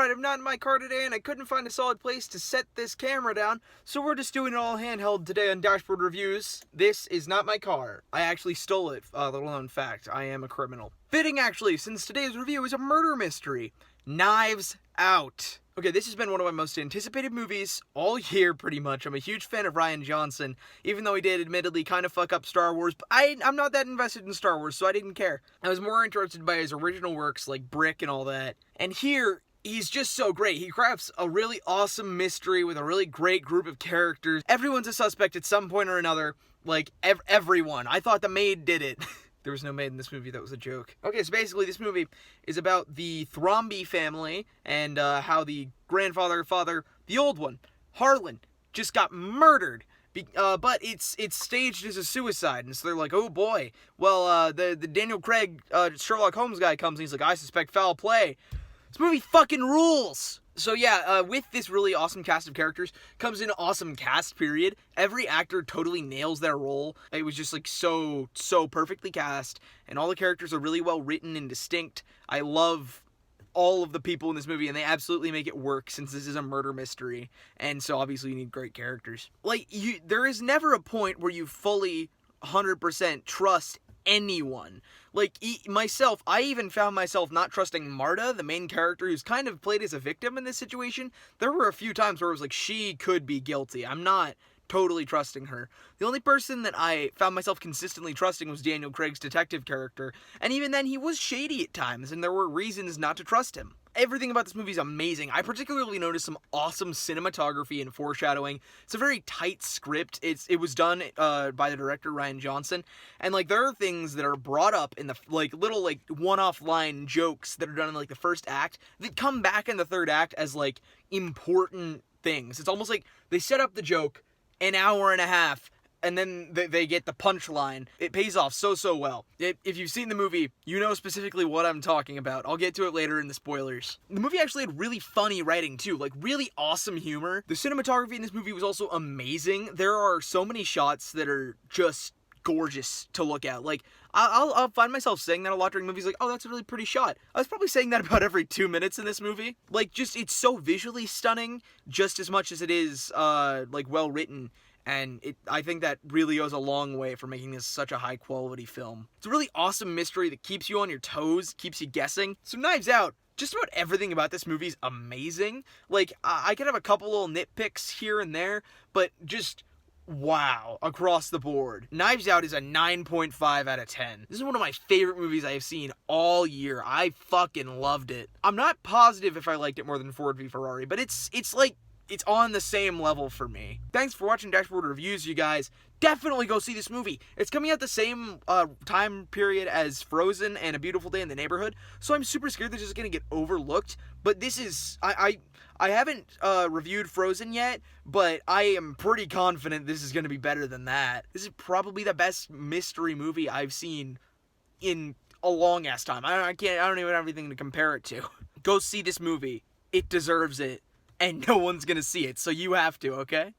alright, I'm not in my car today and I couldn't find a solid place to set this camera down, so we're just doing it all handheld today on Dashboard Reviews. This is not my car. I actually stole it, little known fact. I am a criminal. Fitting, actually, since today's review is a murder mystery. Knives Out. Okay, this has been one of my most anticipated movies all year, pretty much. I'm a huge fan of Rian Johnson, even though he did admittedly kind of fuck up Star Wars, but I'm not that invested in Star Wars, so I didn't care. I was more interested by his original works, like Brick and all that. And here, he's just so great. He crafts a really awesome mystery with a really great group of characters. Everyone's a suspect at some point or another. Like, everyone. I thought the maid did it. There was no maid in this movie, that was a joke. Okay, so basically this movie is about the Thromby family and how the father, the old one, Harlan, just got murdered. But it's staged as a suicide, and so they're like, oh boy. Well, the Daniel Craig Sherlock Holmes guy comes and he's like, I suspect foul play. This movie fucking rules! So yeah, with this really awesome cast of characters comes an awesome cast, period. Every actor totally nails their role. It was just like so perfectly cast, and all the characters are really well written and distinct. I love all of the people in this movie, and they absolutely make it work since this is a murder mystery, and so obviously you need great characters. Like, there is never a point where you fully 100% trust anyone. Like, myself, I even found myself not trusting Marta, the main character, who's kind of played as a victim in this situation. There were a few times where I was like, she could be guilty. I'm not totally trusting her. The only person that I found myself consistently trusting was Daniel Craig's detective character, and even then he was shady at times, and there were reasons not to trust him. Everything about this movie is amazing. I particularly noticed some awesome cinematography and foreshadowing. It's a very tight script. It was done by the director Rian Johnson, and like there are things that are brought up in the like little like one-off line jokes that are done in like the first act that come back in the third act as like important things. It's almost like they set up the joke an hour and a half, and then they get the punchline. It pays off so well. If you've seen the movie, you know specifically what I'm talking about. I'll get to it later in the spoilers. The movie actually had really funny writing too, like really awesome humor. The cinematography in this movie was also amazing. There are so many shots that are just gorgeous to look at. Like, I'll find myself saying that a lot during movies, like, oh, that's a really pretty shot. I was probably saying that about every 2 minutes in this movie. Like, just, it's so visually stunning, just as much as it is, like, well written. And I think that really goes a long way for making this such a high-quality film. It's a really awesome mystery that keeps you on your toes, keeps you guessing. So Knives Out, just about everything about this movie is amazing. Like, I could have a couple little nitpicks here and there, but just wow, across the board. Knives Out is a 9.5 out of 10. This is one of my favorite movies I have seen all year. I fucking loved it. I'm not positive if I liked it more than Ford v Ferrari, but it's like, it's on the same level for me. Thanks for watching Dashboard Reviews, you guys. Definitely go see this movie. It's coming out the same time period as Frozen and A Beautiful Day in the Neighborhood, so I'm super scared this is going to get overlooked, but this is, I haven't reviewed Frozen yet, but I am pretty confident this is going to be better than that. This is probably the best mystery movie I've seen in a long-ass time. I don't even have anything to compare it to. Go see this movie. It deserves it. And no one's gonna see it, so you have to, okay?